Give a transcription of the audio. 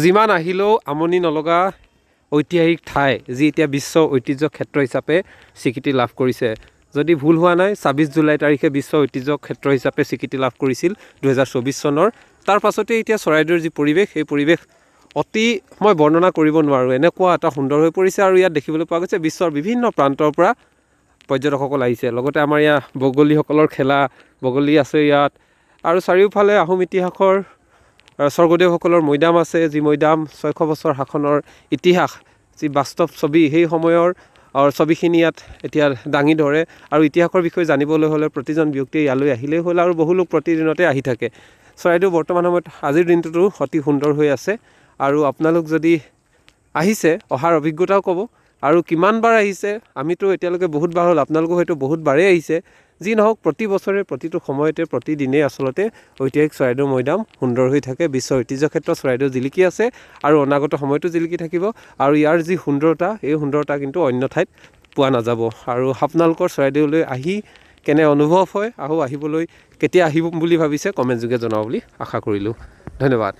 যিমান আহিলেও আমনি নলগা ঐতিহাসিক ঠাই যি এতিয়া বিশ্ব ঐতিহ্য ক্ষেত্ৰ হিচাপে স্বীকৃতি লাভ কৰিছে। যদি ভুল হোৱা নাই ২৬ জুলাই তাৰিখে বিশ্ব ঐতিহ্য ক্ষেত্ৰ হিচাপে স্বীকৃতি লাভ কৰিছিল ২০২৪ চনৰ। তাৰ পাছতে এতিয়া চৰাইদেউৰ যি পৰিৱেশ, সেই পৰিৱেশ অতি মই বৰ্ণনা কৰিব নোৱাৰোঁ, এনেকুৱা এটা সুন্দৰ হৈ পৰিছে। আৰু ইয়াত দেখিবলৈ পোৱা গৈছে বিশ্বৰ বিভিন্ন প্ৰান্তৰ পৰা পৰ্যটকসকল আহিছে। লগতে আমাৰ ইয়াত বগলীসকলৰ খেলা, বগলী আছে ইয়াত, আৰু চাৰিওফালে আহোম ইতিহাসৰ স্বৰ্গদেউসকলৰ মৈদাম আছে, যি মৈদাম ৬০০ বছৰ শাসনৰ ইতিহাস, যি বাস্তৱ ছবি, সেই সময়ৰ ছবিখিনি ইয়াত এতিয়া দাঙি ধৰে। আৰু ইতিহাসৰ বিষয়ে জানিবলৈ হ'লে প্ৰতিজন ব্যক্তিয়ে ইয়ালৈ আহিলেই হ'ল, আৰু বহু লোক প্ৰতিদিনতে আহি থাকে। চৰাইদেউ বৰ্তমান সময়ত আজিৰ দিনটোতো অতি সুন্দৰ হৈ আছে। আৰু আপোনালোক যদি আহিছে, অহাৰ অভিজ্ঞতাও ক'ব, আৰু কিমানবাৰ আহিছে। আমিতো এতিয়ালৈকে বহুতবাৰ হ'ল, আপোনালোকো হয়তো বহুতবাৰেই আহিছে। যি নহওক, প্ৰতি বছৰে প্ৰতিটো সময়তে প্ৰতিদিনেই আচলতে ঐতিহাসিক চৰাইদেউ মৈদাম সুন্দৰ হৈ থাকে। বিশ্ব ঐতিহ্য ক্ষেত্ৰ চৰাইদেউ জিলিকি আছে, আৰু অনাগত সময়তো জিলিকি থাকিব। আৰু ইয়াৰ যি সুন্দৰতা, এই সুন্দৰতা কিন্তু অন্য ঠাইত পোৱা নাযাব। আৰু আপোনালোকৰ চৰাইদেউলৈ আহি কেনে অনুভৱ হয়, আহিবলৈ কেতিয়া আহিব বুলি ভাবিছে কমেণ্ট যোগে জনাব বুলি আশা কৰিলোঁ। ধন্যবাদ।